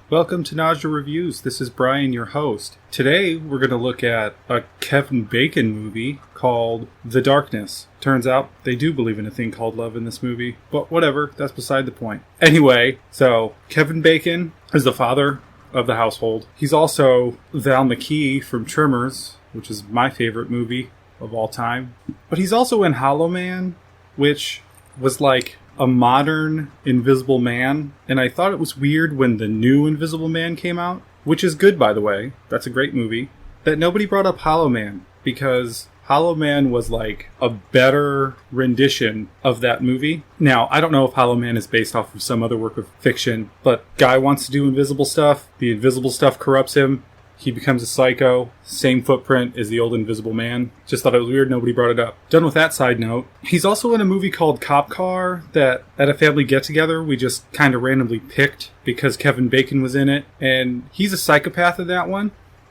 Welcome to Nausea Reviews. This is Brian, your host. Today, we're going to look at a Kevin Bacon movie called The Darkness. Turns out they do believe in a thing called love in this movie, but whatever, that's beside the point. Anyway, so Kevin Bacon is the father of the household. He's also Val McKee from Tremors, which is my favorite movie of all time. But he's also in Hollow Man, which was like a modern Invisible Man, and I thought it was weird when the new Invisible Man came out, which is good, by the way. That's a great movie. That nobody brought up Hollow Man, because Hollow Man was like a better rendition of that movie. Now, I don't know if Hollow Man is based off of some other work of fiction, but guy wants to do invisible stuff. The invisible stuff corrupts him. He becomes a psycho. Same footprint as the old Invisible Man. Just thought it was weird. Nobody brought it up. Done with that side note. He's also in a movie called Cop Car that at a family get-together we just kind of randomly picked because Kevin Bacon was in it. And he's a psychopath in that one,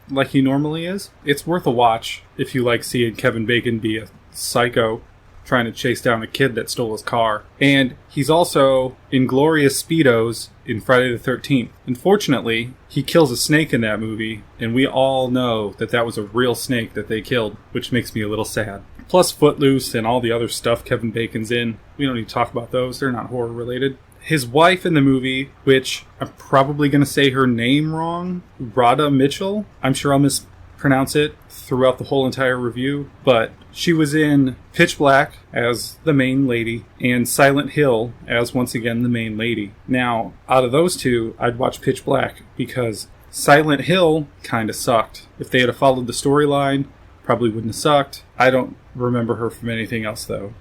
like he normally is. It's worth a watch if you like seeing Kevin Bacon be a psycho trying to chase down a kid that stole his car. And he's also in Glorious Speedos in Friday the 13th. Unfortunately, he kills a snake in that movie, and we all know that that was a real snake that they killed, which makes me a little sad. Plus Footloose and all the other stuff Kevin Bacon's in. We don't need to talk about those. They're not horror related. His wife in the movie, which I'm probably going to say her name wrong, Radha Mitchell. I'm sure I'll mispronounce it throughout the whole entire review, but she was in Pitch Black as the main lady and Silent Hill as once again the main lady. Now, out of those two, I'd watch Pitch Black because Silent Hill kind of sucked. If they had followed the storyline, probably wouldn't have sucked. I don't remember her from anything else though.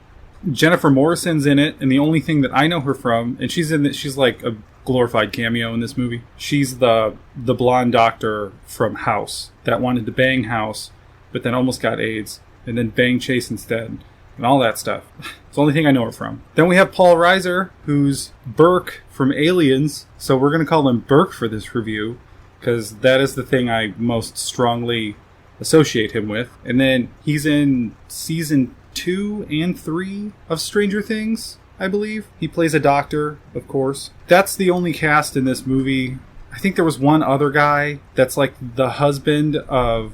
Jennifer Morrison's in it, and the only thing that I know her from, and she's like a glorified cameo in this movie. She's the blonde doctor from House that wanted to bang House, but then almost got AIDS, and then bang Chase instead, and all that stuff. It's the only thing I know her from. Then we have Paul Reiser, who's Burke from Aliens, so we're going to call him Burke for this review, because that is the thing I most strongly associate him with. And then he's in season 2 and 3 of Stranger Things, I believe. He plays a doctor, of course. That's the only cast in this movie. I think there was one other guy that's like the husband of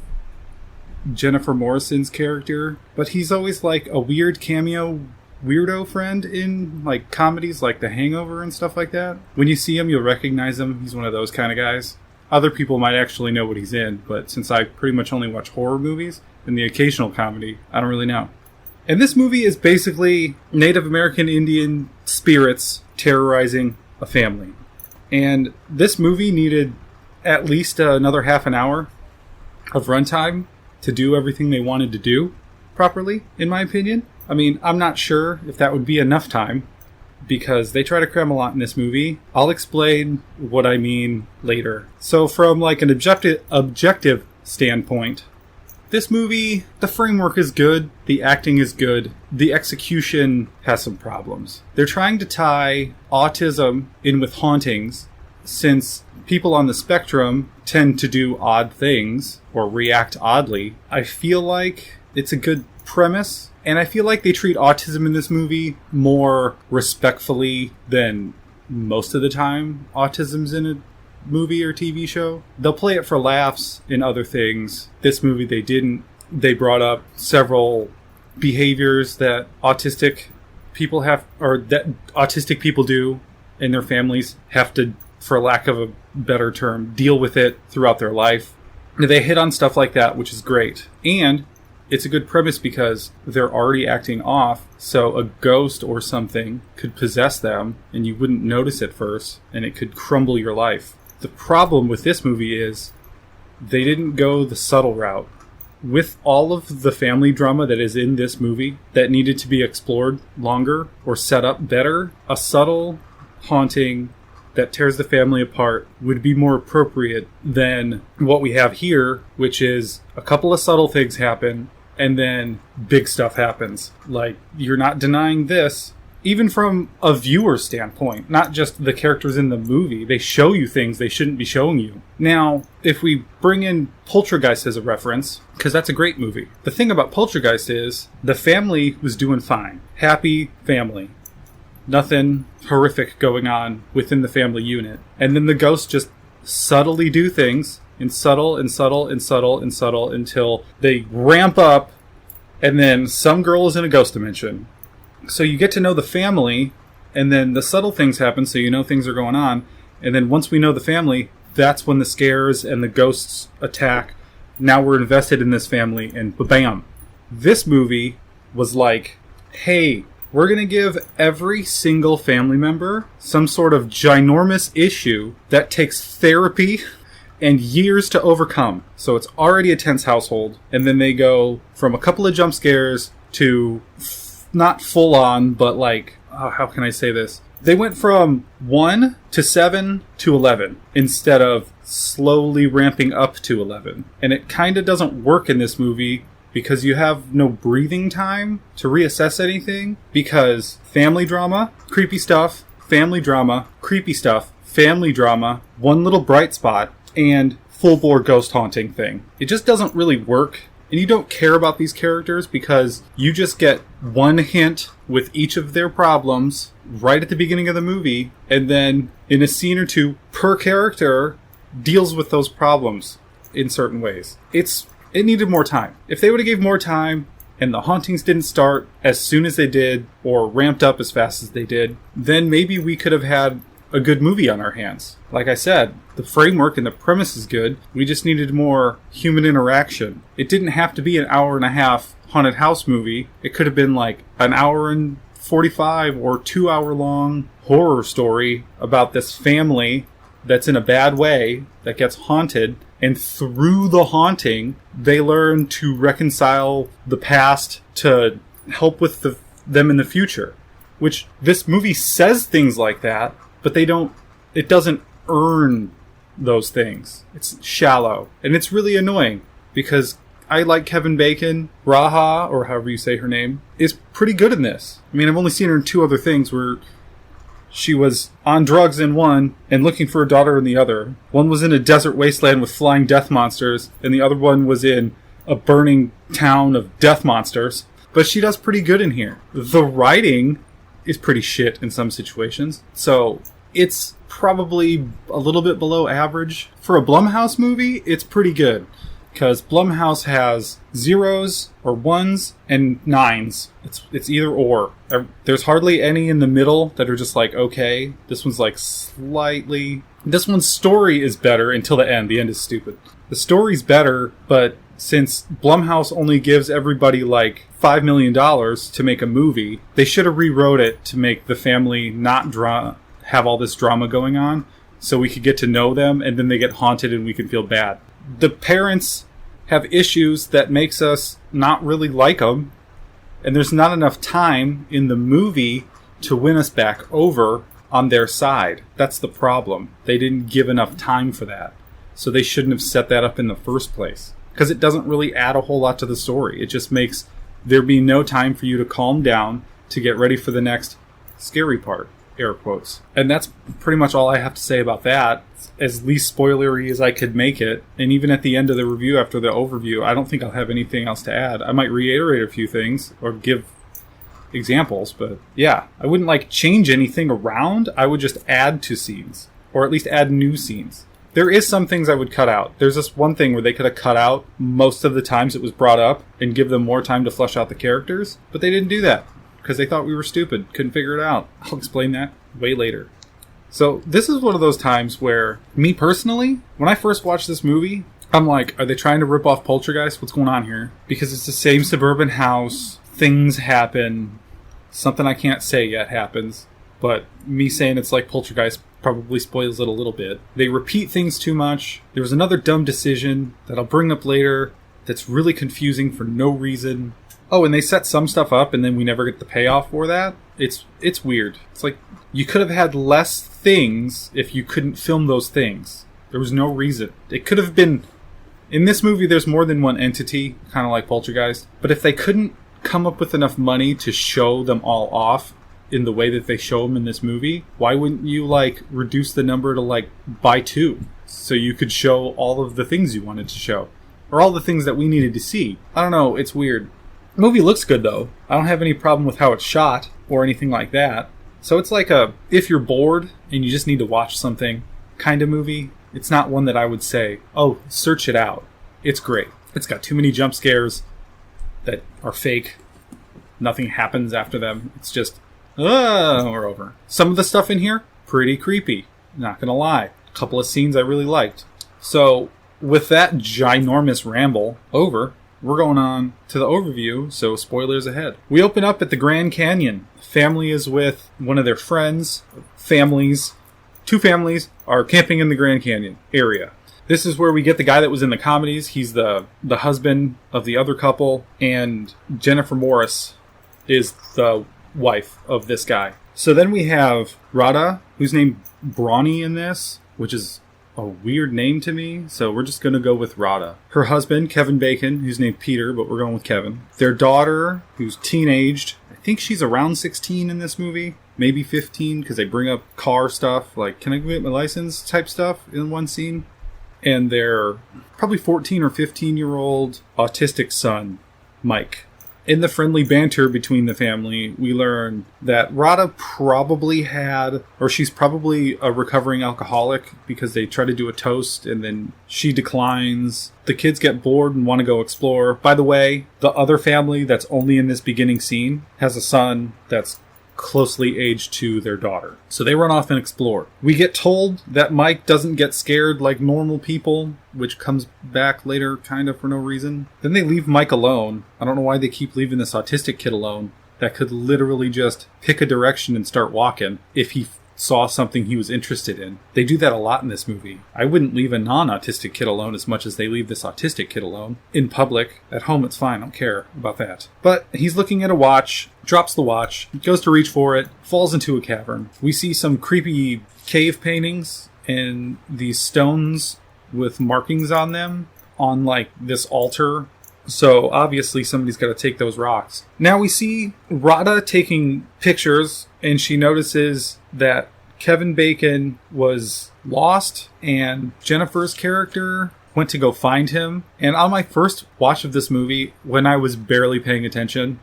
Jennifer Morrison's character, but he's always like a weird cameo weirdo friend in like comedies like The Hangover and stuff like that. When you see him, you'll recognize him. He's one of those kind of guys. Other people might actually know what he's in, but since I pretty much only watch horror movies and the occasional comedy, I don't really know. And this movie is basically Native American Indian spirits terrorizing a family. And this movie needed at least another half an hour of runtime to do everything they wanted to do properly, in my opinion. I mean, I'm not sure if that would be enough time, because they try to cram a lot in this movie. I'll explain what I mean later. So from like an objective standpoint, this movie, the framework is good, the acting is good, the execution has some problems. They're trying to tie autism in with hauntings, since people on the spectrum tend to do odd things or react oddly. I feel like it's a good premise, and I feel like they treat autism in this movie more respectfully than most of the time autism's in a movie or TV show. They'll play it for laughs in other things. This movie they didn't. They brought up several behaviors that autistic people have, or that autistic people do, and their families have to, for lack of a better term, deal with it throughout their life. They hit on stuff like that, which is great. And it's a good premise because they're already acting off, so a ghost or something could possess them, and you wouldn't notice at first, and it could crumble your life. The problem with this movie is they didn't go the subtle route. With all of the family drama that is in this movie that needed to be explored longer or set up better, a subtle haunting that tears the family apart would be more appropriate than what we have here, which is a couple of subtle things happen and then big stuff happens. Like, you're not denying this, even from a viewer standpoint, not just the characters in the movie. They show you things they shouldn't be showing you. Now, if we bring in Poltergeist as a reference, because that's a great movie. The thing about Poltergeist is the family was doing fine. Happy family. Nothing horrific going on within the family unit. And then the ghost just subtly do things and subtle and subtle and subtle and subtle until they ramp up, and then some girl is in a ghost dimension. So you get to know the family, and then the subtle things happen, so you know things are going on. And then once we know the family, that's when the scares and the ghosts attack. Now we're invested in this family, and bam. This movie was like, hey, we're going to give every single family member some sort of ginormous issue that takes therapy and years to overcome. So it's already a tense household, and then they go from a couple of jump scares to not full on, but like, how can I say this? They went from 1 to 7 to 11 instead of slowly ramping up to 11. And it kind of doesn't work in this movie because you have no breathing time to reassess anything, because family drama, creepy stuff, family drama, creepy stuff, family drama, one little bright spot, and full-bore ghost haunting thing. It just doesn't really work. And you don't care about these characters because you just get one hint with each of their problems right at the beginning of the movie, and then in a scene or two per character deals with those problems in certain ways. It needed more time. If they would have gave more time and the hauntings didn't start as soon as they did or ramped up as fast as they did, then maybe we could have had a good movie on our hands. Like I said, the framework and the premise is good. We just needed more human interaction. It didn't have to be an hour and a half haunted house movie. It could have been like an hour and 45 or 2 hour long horror story about this family that's in a bad way that gets haunted, and through the haunting they learn to reconcile the past to help with them in the future. Which this movie says things like that, but it doesn't earn those things. It's shallow. And it's really annoying because I like Kevin Bacon. Raha, or however you say her name, is pretty good in this. I mean, I've only seen her in 2 other things where she was on drugs in one and looking for a daughter in the other. One was in a desert wasteland with flying death monsters, and the other one was in a burning town of death monsters. But she does pretty good in here. The writing is pretty shit in some situations, so it's probably a little bit below average. For a Blumhouse movie, it's pretty good, because Blumhouse has 0s or 1s and 9s. It's either or. There's hardly any in the middle that are just like, okay. This one's like slightly... This one's story is better until the end. The end is stupid. The story's better, but since Blumhouse only gives everybody like $5 million to make a movie, they should have rewrote it to make the family not have all this drama going on, so we could get to know them, and then they get haunted and we can feel bad. The parents have issues that makes us not really like them, and there's not enough time in the movie to win us back over on their side. That's the problem. They didn't give enough time for that, so they shouldn't have set that up in the first place, because it doesn't really add a whole lot to the story. It just makes there be no time for you to calm down to get ready for the next scary part, air quotes. And that's pretty much all I have to say about that, as least spoilery as I could make it. And even at the end of the review, after the overview, I don't think I'll have anything else to add. I might reiterate a few things or give examples, but yeah, I wouldn't like change anything around. I would just add to scenes, or at least add new scenes. There is some things I would cut out. There's this one thing where they could have cut out most of the times it was brought up and give them more time to flesh out the characters, but they didn't do that because they thought we were stupid, couldn't figure it out. I'll explain that way later. So this is one of those times where, me personally, when I first watched this movie, I'm like, are they trying to rip off Poltergeist? What's going on here? Because it's the same suburban house, things happen, something I can't say yet happens, but me saying it's like Poltergeist probably spoils it a little bit. They repeat things too much. There was another dumb decision that I'll bring up later that's really confusing for no reason. Oh, and they set some stuff up and then we never get the payoff for that. It's weird. It's like, you could have had less things if you couldn't film those things. There was no reason. It could have been... In this movie, there's more than one entity, kind of like Poltergeist. But if they couldn't come up with enough money to show them all off in the way that they show them in this movie, why wouldn't you, like, reduce the number to, like, by 2? So you could show all of the things you wanted to show. Or all the things that we needed to see. I don't know, it's weird. The movie looks good, though. I don't have any problem with how it's shot, or anything like that. So it's like a, if you're bored, and you just need to watch something kind of movie. It's not one that I would say, oh, search it out. It's great. It's got too many jump scares that are fake. Nothing happens after them. It's just, we're over. Some of the stuff in here, pretty creepy. Not gonna lie. A couple of scenes I really liked. So, with that ginormous ramble over, we're going on to the overview, so spoilers ahead. We open up at the Grand Canyon. Family is with one of their friends. Two families are camping in the Grand Canyon area. This is where we get the guy that was in the comedies. He's the husband of the other couple, and Jennifer Morris is the wife of this guy. So then we have Radha, who's named Brawny in this, which is a weird name to me, so we're just going to go with Radha. Her husband, Kevin Bacon, who's named Peter, but we're going with Kevin. Their daughter, who's teenaged. I think she's around 16 in this movie. Maybe 15, because they bring up car stuff, like, can I go get my license type stuff in one scene. And their probably 14 or 15-year-old autistic son, Mike. In the friendly banter between the family, we learn that Radha probably she's probably a recovering alcoholic because they try to do a toast and then she declines. The kids get bored and want to go explore. By the way, the other family that's only in this beginning scene has a son that's closely aged to their daughter. So they run off and explore. We get told that Mike doesn't get scared like normal people, which comes back later kind of for no reason. Then they leave Mike alone. I don't know why they keep leaving this autistic kid alone that could literally just pick a direction and start walking if he saw something he was interested in. They do that a lot in this movie. I wouldn't leave a non-autistic kid alone as much as they leave this autistic kid alone. In public, at home it's fine, I don't care about that. But he's looking at a watch, drops the watch, goes to reach for it, falls into a cavern. We see some creepy cave paintings and these stones with markings on them on like this altar. So obviously somebody's got to take those rocks. Now we see Radha taking pictures and she notices that Kevin Bacon was lost and Jennifer's character went to go find him. And on my first watch of this movie, when I was barely paying attention,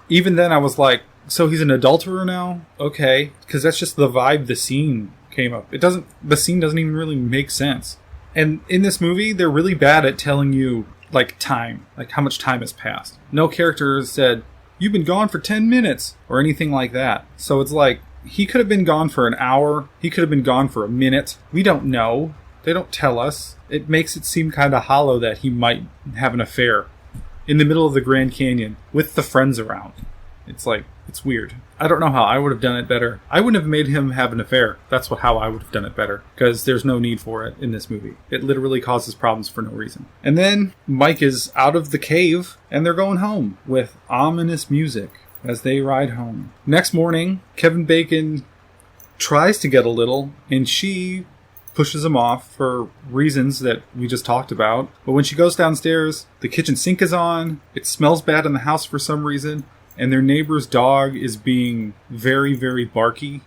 even then I was like, so he's an adulterer now? Okay. Because that's just the vibe the scene came up. The scene doesn't even really make sense. And in this movie, they're really bad at telling you like time, like how much time has passed. No character has said, you've been gone for 10 minutes or anything like that. So it's like, he could have been gone for an hour. He could have been gone for a minute. We don't know. They don't tell us. It makes it seem kind of hollow that he might have an affair in the middle of the Grand Canyon with the friends around. It's like, it's weird. I don't know how I would have done it better. I wouldn't have made him have an affair. That's how I would have done it better. Because there's no need for it in this movie. It literally causes problems for no reason. And then Mike is out of the cave and they're going home with ominous music as they ride home. Next morning, Kevin Bacon tries to get a little and she pushes him off for reasons that we just talked about. But when she goes downstairs, the kitchen sink is on. It smells bad in the house for some reason. And their neighbor's dog is being very, very barky,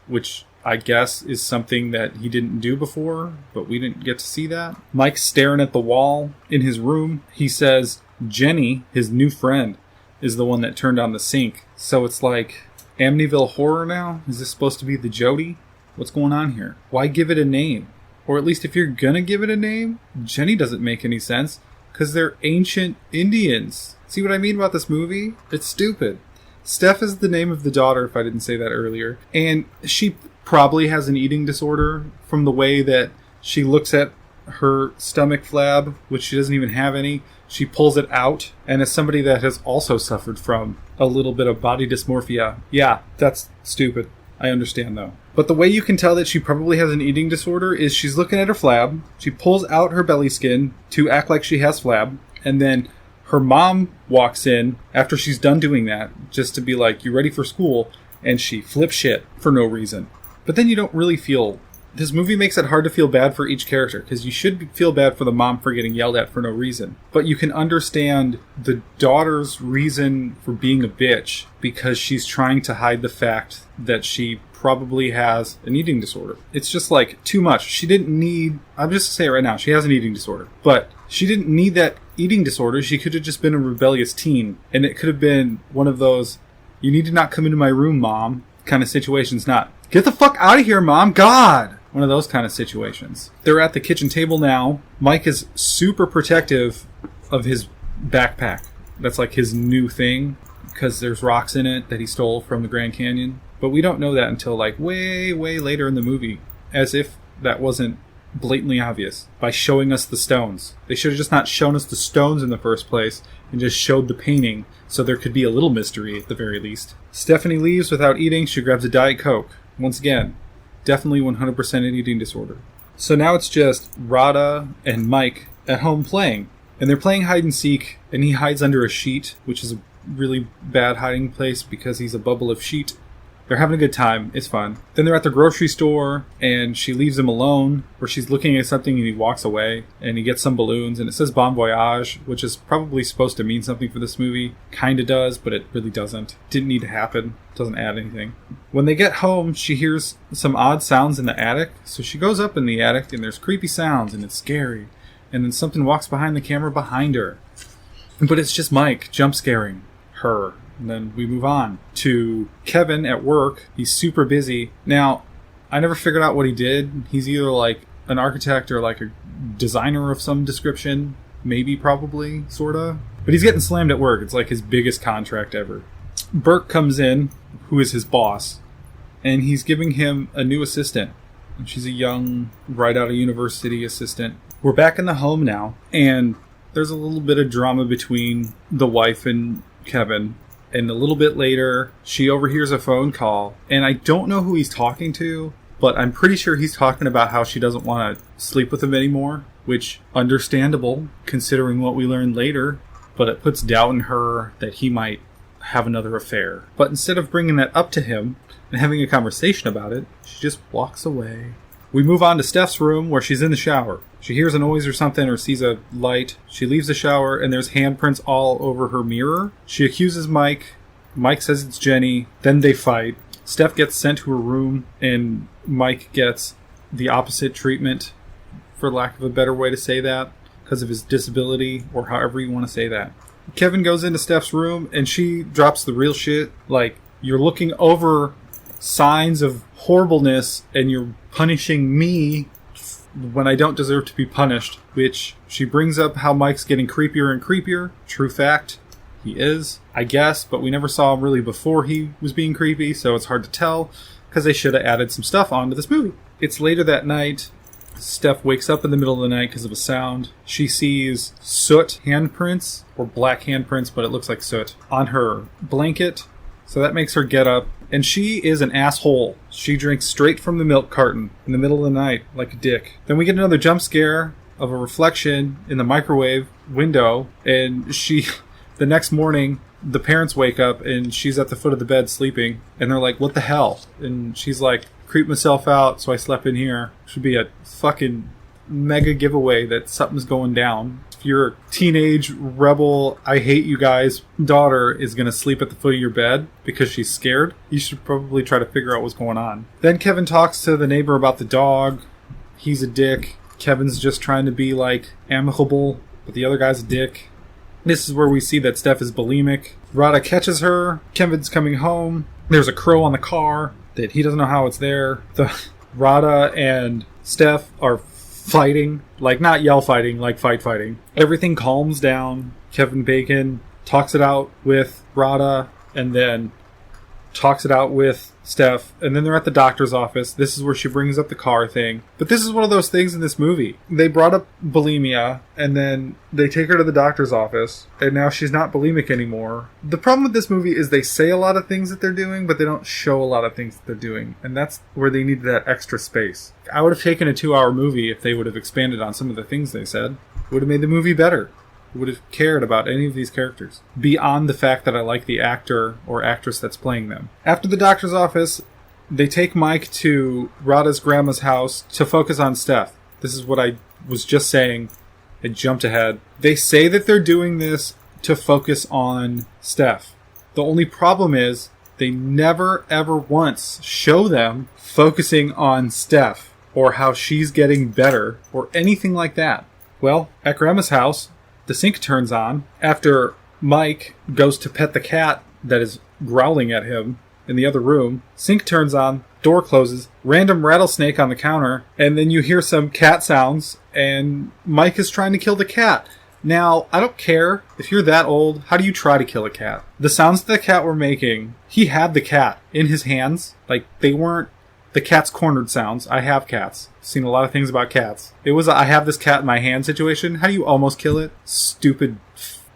which I guess is something that he didn't do before, but we didn't get to see that. Mike's staring at the wall in his room. He says Jenny, his new friend, is the one that turned on the sink. So it's like Amityville Horror now? Is this supposed to be the Jody? What's going on here? Why give it a name? Or at least if you're gonna give it a name, Jenny doesn't make any sense, because they're ancient Indians. See what I mean about this movie? It's stupid. Steph is the name of the daughter, if I didn't say that earlier. And she probably has an eating disorder from the way that she looks at her stomach flab, which she doesn't even have any. She pulls it out. And as somebody that has also suffered from a little bit of body dysmorphia, yeah, that's stupid. I understand, though. But the way you can tell that she probably has an eating disorder is she's looking at her flab. She pulls out her belly skin to act like she has flab. And then her mom walks in after she's done doing that, just to be like, you ready for school? And she flips shit for no reason. But then you don't really feel... This movie makes it hard to feel bad for each character, because you should feel bad for the mom for getting yelled at for no reason. But you can understand the daughter's reason for being a bitch, because she's trying to hide the fact that she probably has an eating disorder. It's just like too much. She didn't need... I'm just going to say it right now. She has an eating disorder. But she didn't need that eating disorder. She could have just been a rebellious teen. And it could have been one of those, you need to not come into my room, Mom, kind of situations. Not, get the fuck out of here, Mom. God! One of those kind of situations. They're at the kitchen table now. Mike is super protective of his backpack. That's like his new thing, because there's rocks in it that he stole from the Grand Canyon. But we don't know that until like way, way later in the movie. As if that wasn't blatantly obvious by showing us the stones. They should have just not shown us the stones in the first place and just showed the painting so there could be a little mystery at the very least. Stephanie leaves without eating. She grabs a Diet Coke. Once again, definitely 100% an eating disorder. So now it's just Radha and Mike at home playing. And they're playing hide and seek, and he hides under a sheet, which is a really bad hiding place because he's a bubble of sheet. They're having a good time. It's fun. Then they're at the grocery store, and she leaves him alone, where she's looking at something, and he walks away, and he gets some balloons, and it says Bon Voyage, which is probably supposed to mean something for this movie. Kinda does, but it really doesn't. Didn't need to happen. Doesn't add anything. When they get home, she hears some odd sounds in the attic, so she goes up in the attic, and there's creepy sounds, and it's scary. And then something walks behind the camera behind her. But it's just Mike jump scaring her. And then we move on to Kevin at work. He's super busy. Now, I never figured out what he did. He's either like an architect or like a designer of some description. Maybe, probably, sorta. But he's getting slammed at work. It's like his biggest contract ever. Burke comes in, who is his boss, and he's giving him a new assistant. And she's a young, right out of university assistant. We're back in the home now, and there's a little bit of drama between the wife and Kevin. And a little bit later, she overhears a phone call. And I don't know who he's talking to, but I'm pretty sure he's talking about how she doesn't want to sleep with him anymore. Which, understandable, considering what we learned later. But it puts doubt in her that he might have another affair. But instead of bringing that up to him and having a conversation about it, she just walks away. We move on to Steph's room where she's in the shower. She hears a noise or something or sees a light. She leaves the shower and there's handprints all over her mirror. She accuses Mike. Mike says it's Jenny. Then they fight. Steph gets sent to her room and Mike gets the opposite treatment, for lack of a better way to say that, because of his disability or however you want to say that. Kevin goes into Steph's room and she drops the real shit. Like, you're looking over signs of horribleness and you're punishing me when I don't deserve to be punished, which she brings up how Mike's getting creepier and creepier. True fact, he is, I guess, but we never saw him really before he was being creepy, so it's hard to tell because they should have added some stuff onto this movie. It's later that night. Steph wakes up in the middle of the night because of a sound. She sees soot handprints, or black handprints, but it looks like soot, on her blanket. So that makes her get up. And she is an asshole. She drinks straight from the milk carton in the middle of the night, like a dick. Then we get another jump scare of a reflection in the microwave window. And the next morning, the parents wake up and she's at the foot of the bed sleeping. And they're like, what the hell? And she's like, creep myself out, so I slept in here. Should be a fucking mega giveaway that something's going down. If your teenage rebel, I hate you guys daughter is going to sleep at the foot of your bed because she's scared, you should probably try to figure out what's going on. Then Kevin talks to the neighbor about the dog. He's a dick. Kevin's just trying to be like amicable, but the other guy's a dick. This is where we see that Steph is bulimic. Radha catches her. Kevin's coming home. There's a crow on the car that he doesn't know how it's there. The Radha and Steph are fighting, like not yell fighting, like fighting. Everything calms down. Kevin Bacon talks it out with Radha and then talks it out with Steph, and then they're at the doctor's office. This is where she brings up the car thing. But this is one of those things in this movie. They brought up bulimia, and then they take her to the doctor's office, and now she's not bulimic anymore. The problem with this movie is they say a lot of things that they're doing, but they don't show a lot of things that they're doing, and that's where they needed that extra space. I would have taken a 2-hour movie if they would have expanded on some of the things they said. It would have made the movie better. Would have cared about any of these characters beyond the fact that I like the actor or actress that's playing them. After the doctor's office, they take Mike to Radha's grandma's house to focus on Steph. This is what I was just saying. I jumped ahead. They say that they're doing this to focus on Steph. The only problem is they never ever once show them focusing on Steph or how she's getting better or anything like that. Well, at grandma's house, the sink turns on after Mike goes to pet the cat that is growling at him in the other room. Sink turns on. door closes, random rattlesnake on the counter, and then you hear some cat sounds, and Mike is trying to kill the cat. Now, I don't care if you're that old, how do you try to kill a cat? The sounds the cat were making, he had the cat in his hands. Like, they weren't the cat's cornered sounds. I have cats. Seen a lot of things about cats. It was a, I have this cat in my hand situation. How do you almost kill it? Stupid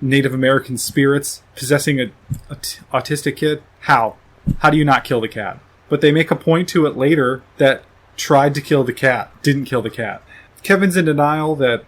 Native American spirits possessing a autistic kid. How? How do you not kill the cat? But they make a point to it later that tried to kill the cat, didn't kill the cat. Kevin's in denial that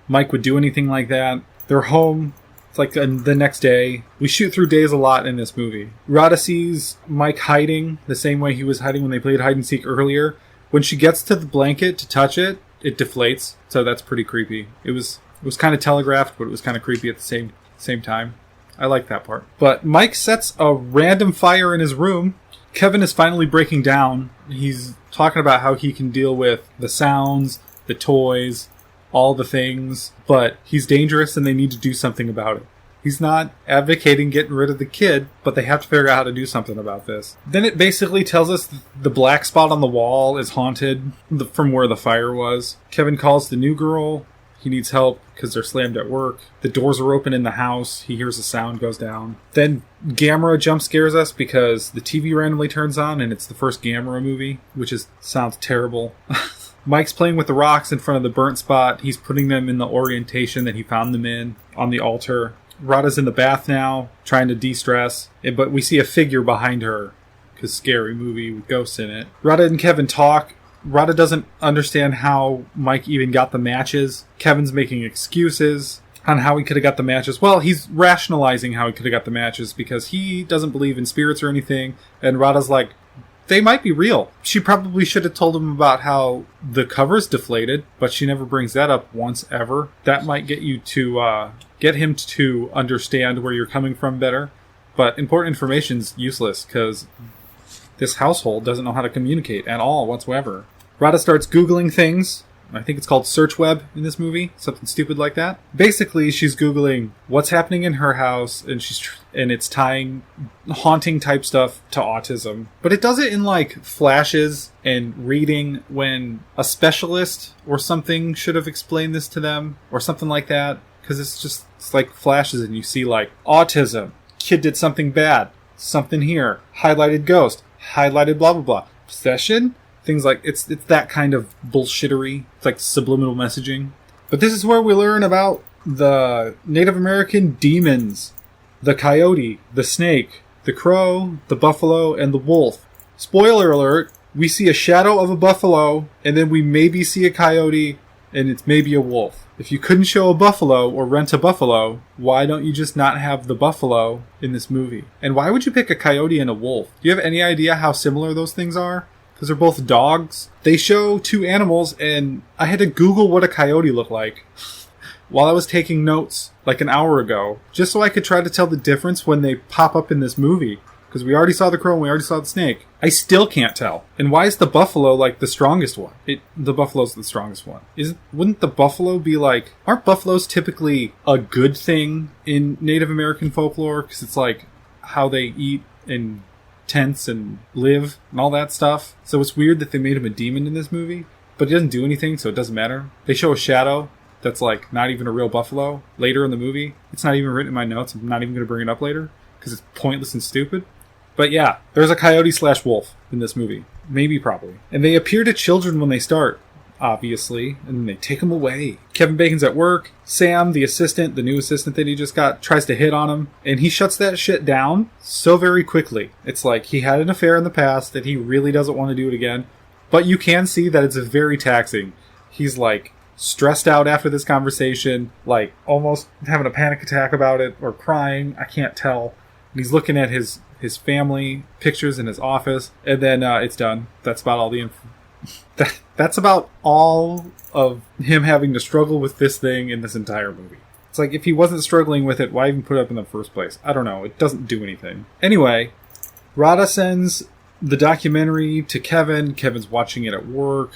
Mike would do anything like that. They're home. It's like the next day. We shoot through days a lot in this movie. Radha sees Mike hiding the same way he was hiding when they played hide and seek earlier. When she gets to the blanket to touch it, it deflates. So that's pretty creepy. It was kind of telegraphed, but it was kind of creepy at the same time. I like that part. But Mike sets a random fire in his room. Kevin is finally breaking down. He's talking about how he can deal with the sounds, the toys, all the things, but he's dangerous and they need to do something about it. He's not advocating getting rid of the kid, but they have to figure out how to do something about this. Then it basically tells us the black spot on the wall is haunted from where the fire was. Kevin calls the new girl. He needs help because they're slammed at work. The doors are open in the house. He hears a sound goes down. Then Gamera jump scares us because the TV randomly turns on and it's the first Gamera movie, which sounds terrible. Mike's playing with the rocks in front of the burnt spot. He's putting them in the orientation that he found them in on the altar. Radha's in the bath now, trying to de-stress, but we see a figure behind her because scary movie with ghosts in it. Radha and Kevin talk. Radha doesn't understand how Mike even got the matches. Kevin's making excuses on how he could have got the matches. Well, he's rationalizing how he could have got the matches because he doesn't believe in spirits or anything. And Radha's like, they might be real. She probably should have told him about how the cover's deflated, but she never brings that up once ever. That might get you to get him to understand where you're coming from better. But important information's useless because this household doesn't know how to communicate at all whatsoever. Radha starts Googling things. I think it's called Search Web in this movie. Something stupid like that. Basically, she's Googling what's happening in her house, and it's tying haunting type stuff to autism. But it does it in like flashes and reading when a specialist or something should have explained this to them or something like that. Because it's like flashes and you see like autism, kid did something bad, something here, highlighted ghost, highlighted blah blah blah, possession. Things like, it's that kind of bullshittery. It's like subliminal messaging. But this is where we learn about the Native American demons. The coyote, the snake, the crow, the buffalo, and the wolf. Spoiler alert, we see a shadow of a buffalo, and then we maybe see a coyote, and it's maybe a wolf. If you couldn't show a buffalo or rent a buffalo, why don't you just not have the buffalo in this movie? And why would you pick a coyote and a wolf? Do you have any idea how similar those things are? Because they're both dogs. They show two animals, and I had to Google what a coyote looked like while I was taking notes like an hour ago, just so I could try to tell the difference when they pop up in this movie. Because we already saw the crow and we already saw the snake. I still can't tell. And why is the buffalo like the strongest one? The buffalo's the strongest one. Wouldn't the buffalo be like... Aren't buffaloes typically a good thing in Native American folklore? Because it's like how they eat and tents and live and all that stuff. So it's weird that they made him a demon in this movie, but he doesn't do anything, so it doesn't matter. They show a shadow that's like not even a real buffalo later in the movie. It's not even written in my notes. I'm not even going to bring it up later because it's pointless and stupid. But yeah, there's a coyote/wolf in this movie. Maybe, probably. And they appear to children when they start, obviously, and then they take them away. Kevin Bacon's at work. Sam, the assistant, the new assistant that he just got, tries to hit on him, and he shuts that shit down so very quickly. It's like he had an affair in the past that he really doesn't want to do it again, but you can see that it's very taxing. He's like stressed out after this conversation, like almost having a panic attack about it, or crying, I can't tell. And he's looking at his family pictures in his office, and then it's done. That's about all the info. That's about all of him having to struggle with this thing in this entire movie. It's like, if he wasn't struggling with it, why even put it up in the first place? I don't know. It doesn't do anything. Anyway, Radha sends the documentary to Kevin. Kevin's watching it at work.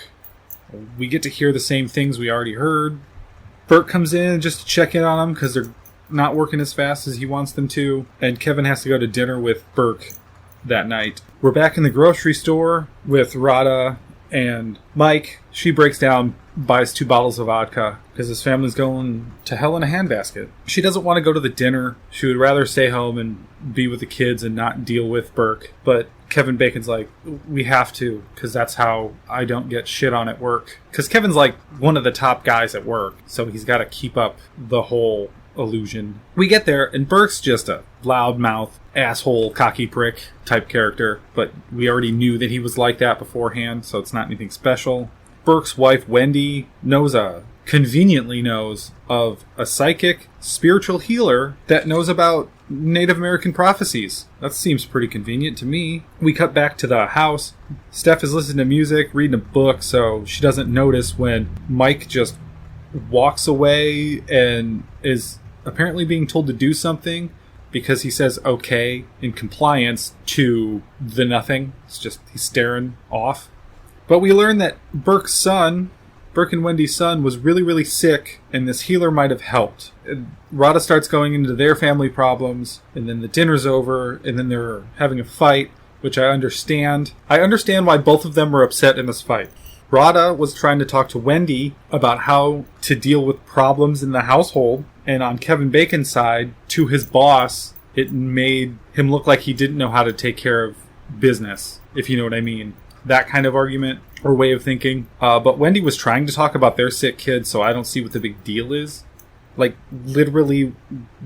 We get to hear the same things we already heard. Bert comes in just to check in on him because they're not working as fast as he wants them to. And Kevin has to go to dinner with Burke that night. We're back in the grocery store with Rada and Mike. She breaks down, buys 2 bottles of vodka because his family's going to hell in a handbasket. She doesn't want to go to the dinner. She would rather stay home and be with the kids and not deal with Burke. But Kevin Bacon's like, we have to, because that's how I don't get shit on at work. Because Kevin's like one of the top guys at work, so he's got to keep up the whole illusion. We get there, and Burke's just a loudmouth, asshole, cocky prick type character, but we already knew that he was like that beforehand, so it's not anything special. Burke's wife, Wendy, conveniently knows of a psychic spiritual healer that knows about Native American prophecies. That seems pretty convenient to me. We cut back to the house. Steph is listening to music, reading a book, so she doesn't notice when Mike just walks away and is apparently being told to do something because he says okay in compliance to the nothing. It's just he's staring off. But we learn that Burke and Wendy's son, was really, really sick, and this healer might have helped. Rada starts going into their family problems, and then the dinner's over, and then they're having a fight, which I understand. I understand why both of them were upset in this fight. Rada was trying to talk to Wendy about how to deal with problems in the household, and on Kevin Bacon's side, to his boss, it made him look like he didn't know how to take care of business, if you know what I mean. That kind of argument or way of thinking. But Wendy was trying to talk about their sick kid, so I don't see what the big deal is. Like, literally,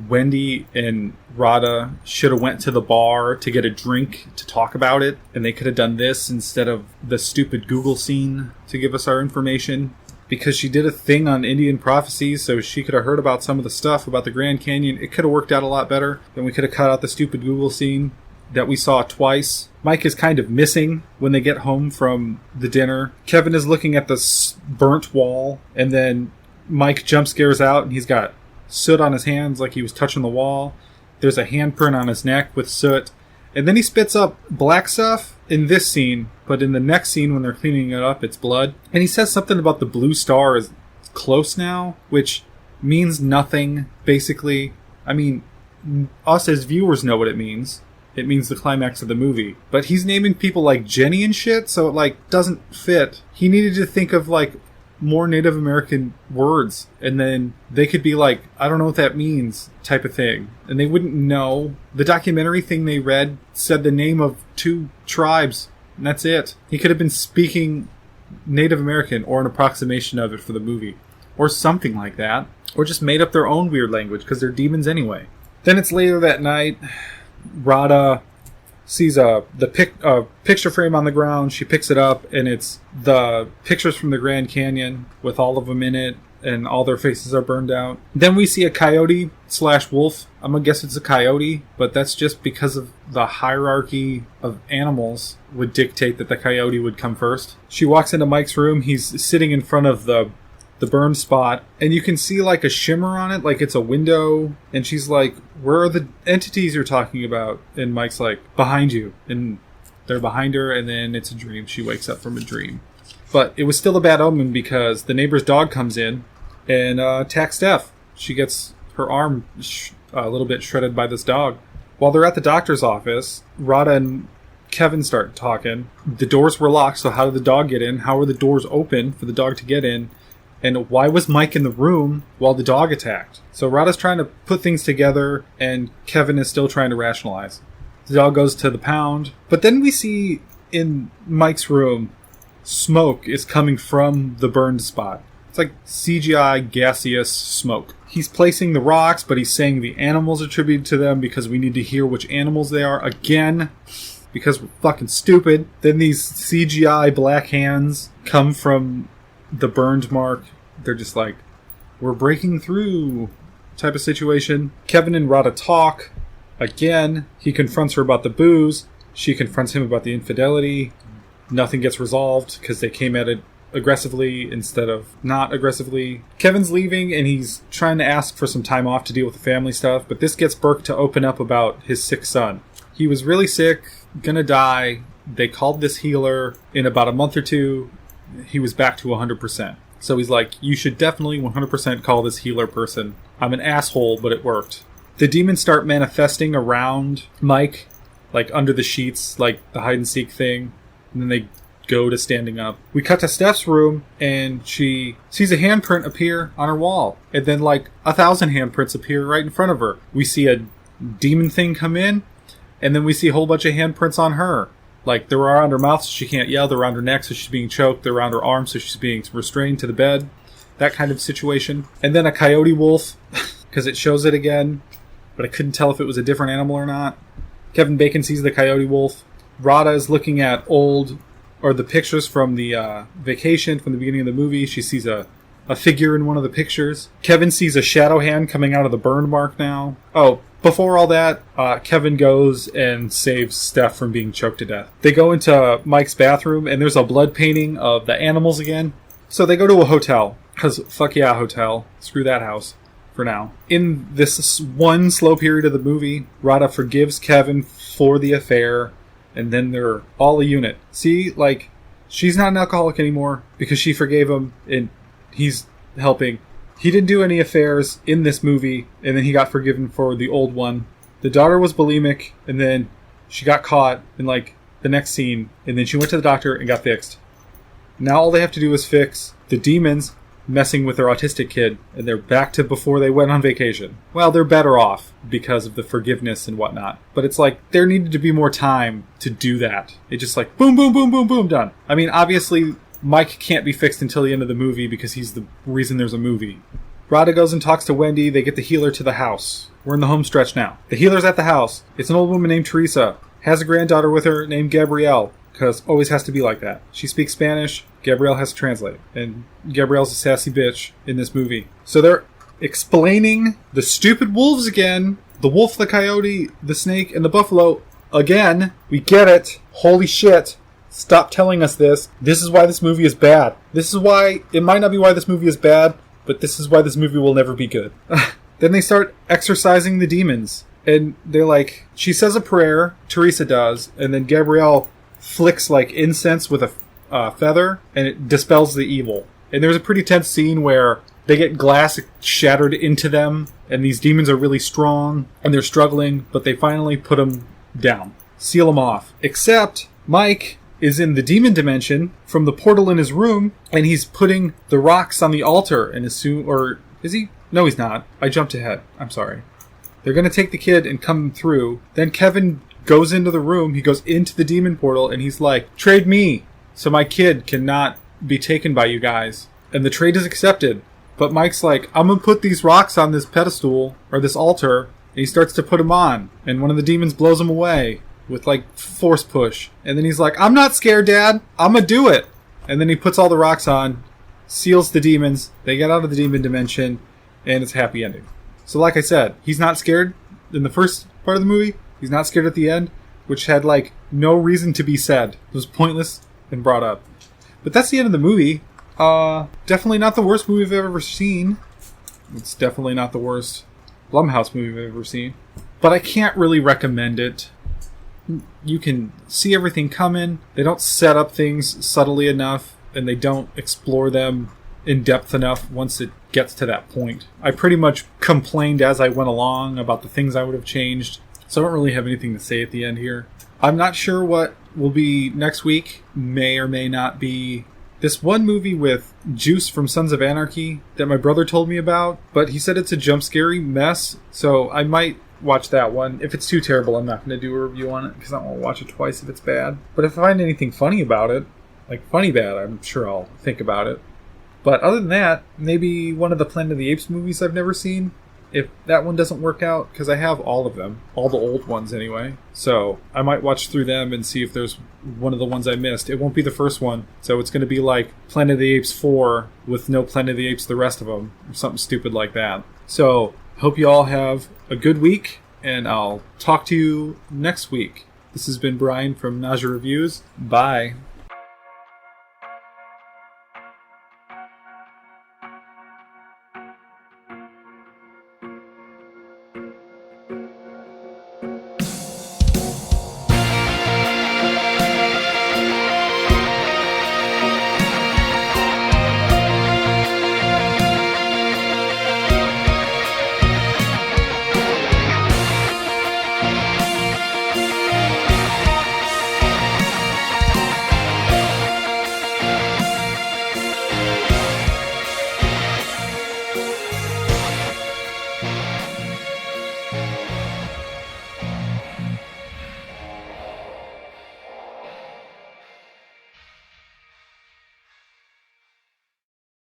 Wendy and Rada should have went to the bar to get a drink to talk about it, and they could have done this instead of the stupid Google scene to give us our information. Because she did a thing on Indian prophecies, so she could have heard about some of the stuff about the Grand Canyon. It could have worked out a lot better. Then we could have cut out the stupid Google scene that we saw twice. Mike is kind of missing when they get home from the dinner. Kevin is looking at the burnt wall, and then Mike jump scares out, and he's got soot on his hands like he was touching the wall. There's a handprint on his neck with soot. And then he spits up black stuff in this scene, but in the next scene when they're cleaning it up, it's blood. And he says something about the blue star is close now, which means nothing, basically. I mean, us as viewers know what it means. It means the climax of the movie. But he's naming people like Jenny and shit, so it, like, doesn't fit. He needed to think of, like, more Native American words, and then they could be like, I don't know what that means, type of thing. And they wouldn't know. The documentary thing they read said the name of 2 tribes, and that's it. He could have been speaking Native American, or an approximation of it for the movie. Or something like that. Or just made up their own weird language, because they're demons anyway. Then it's later that night. Rada sees a picture frame on the ground. She picks it up, and it's the pictures from the Grand Canyon with all of them in it, and all their faces are burned out. Then we see a coyote/wolf. I'm gonna guess it's a coyote, but that's just because of the hierarchy of animals would dictate that the coyote would come first. She walks into Mike's room. He's sitting in front of the burn spot, and you can see like a shimmer on it, like it's a window, and she's like, where are the entities you're talking about? And Mike's like, behind you. And they're behind her, and then it's a dream. She wakes up from a dream. But it was still a bad omen because the neighbor's dog comes in and attacks Steph. She gets her arm a little bit shredded by this dog. While they're at the doctor's office, Rada and Kevin start talking. The doors were locked, so how did the dog get in? How were the doors open for the dog to get in? And why was Mike in the room while the dog attacked? So Rada's trying to put things together, and Kevin is still trying to rationalize. The dog goes to the pound. But then we see in Mike's room, smoke is coming from the burned spot. It's like CGI gaseous smoke. He's placing the rocks, but he's saying the animals attributed to them because we need to hear which animals they are again, because we're fucking stupid. Then these CGI black hands come from the burned mark. They're just like, we're breaking through type of situation. Kevin and Rada talk. Again, he confronts her about the booze. She confronts him about the infidelity. Nothing gets resolved because they came at it aggressively instead of not aggressively. Kevin's leaving, and he's trying to ask for some time off to deal with the family stuff, but this gets Burke to open up about his sick son. He was really sick, gonna die. They called this healer. In about a month or two, he was back to 100%. So he's like, you should definitely 100% call this healer person. I'm an asshole, but it worked. The demons start manifesting around Mike, like under the sheets, like the hide and seek thing, and then they go to standing up. We cut to Steph's room, and she sees a handprint appear on her wall, and then like 1,000 handprints appear right in front of her. We see a demon thing come in, and then we see a whole bunch of handprints on her. Like, they're around her mouth so she can't yell, they're around her neck so she's being choked, they're around her arms so she's being restrained to the bed. That kind of situation. And then a coyote wolf, because it shows it again, but I couldn't tell if it was a different animal or not. Kevin Bacon sees the coyote wolf. Radha is looking at the pictures from the vacation from the beginning of the movie. She sees a figure in one of the pictures. Kevin sees a shadow hand coming out of the burn mark now. Oh, before all that, Kevin goes and saves Steph from being choked to death. They go into Mike's bathroom, and there's a blood painting of the animals again. So they go to a hotel, because fuck yeah, hotel. Screw that house for now. In this one slow period of the movie, Radha forgives Kevin for the affair, and then they're all a unit. See, like, she's not an alcoholic anymore because she forgave him, and he's helping. He didn't do any affairs in this movie, and then he got forgiven for the old one. The daughter was bulimic, and then she got caught in, like, the next scene, and then she went to the doctor and got fixed. Now all they have to do is fix the demons messing with their autistic kid, and they're back to before they went on vacation. Well, they're better off because of the forgiveness and whatnot. But it's like, there needed to be more time to do that. It just like, boom, boom, boom, boom, boom, done. I mean, obviously, Mike can't be fixed until the end of the movie because he's the reason there's a movie. Radha goes and talks to Wendy. They get the healer to the house. We're in the home stretch now. The healer's at the house. It's an old woman named Teresa. Has a granddaughter with her named Gabrielle, because always has to be like that. She speaks Spanish. Gabrielle has to translate. And Gabrielle's a sassy bitch in this movie. So they're explaining the stupid wolves again. The wolf, the coyote, the snake, and the buffalo again. We get it. Holy shit. Stop telling us this. This is why this movie is bad. This is why, it might not be why this movie is bad, but this is why this movie will never be good. Then they start exorcising the demons. And they're like, she says a prayer, Teresa does, and then Gabrielle flicks like incense with a feather, and it dispels the evil. And there's a pretty tense scene where they get glass shattered into them, and these demons are really strong, and they're struggling, but they finally put them down. Seal them off. Except Mike is in the demon dimension from the portal in his room, and he's putting the rocks on the altar, and or is he? No, he's not. I jumped ahead. I'm sorry. They're going to take the kid and come through. Then Kevin goes into the room. He goes into the demon portal, and he's like, trade me so my kid cannot be taken by you guys. And the trade is accepted. But Mike's like, I'm going to put these rocks on this pedestal, or this altar, and he starts to put them on. And one of the demons blows him away with, like, force push. And then he's like, I'm not scared, Dad. I'm going to do it. And then he puts all the rocks on, seals the demons. They get out of the demon dimension, and it's a happy ending. So like I said, he's not scared in the first part of the movie. He's not scared at the end, which had, like, no reason to be said. It was pointless and brought up. But that's the end of the movie. Definitely not the worst movie I've ever seen. It's definitely not the worst Blumhouse movie I've ever seen. But I can't really recommend it. You can see everything coming. They don't set up things subtly enough, and they don't explore them in depth enough once it gets to that point. I pretty much complained as I went along about the things I would have changed, so I don't really have anything to say at the end here. I'm not sure what will be next week. May or may not be this one movie with Juice from Sons of Anarchy that my brother told me about, but he said it's a jump scary mess, so I might watch that one. If it's too terrible, I'm not going to do a review on it because I don't want to watch it twice if it's bad. But if I find anything funny about it, like funny bad, I'm sure I'll think about it. But other than that, maybe one of the Planet of the Apes movies I've never seen. If that one doesn't work out, because I have all of them. All the old ones, anyway. So I might watch through them and see if there's one of the ones I missed. It won't be the first one. So it's going to be like Planet of the Apes 4 with no Planet of the Apes the rest of them. Or something stupid like that. So hope you all have a good week. And I'll talk to you next week. This has been Brian from Nausea Reviews. Bye.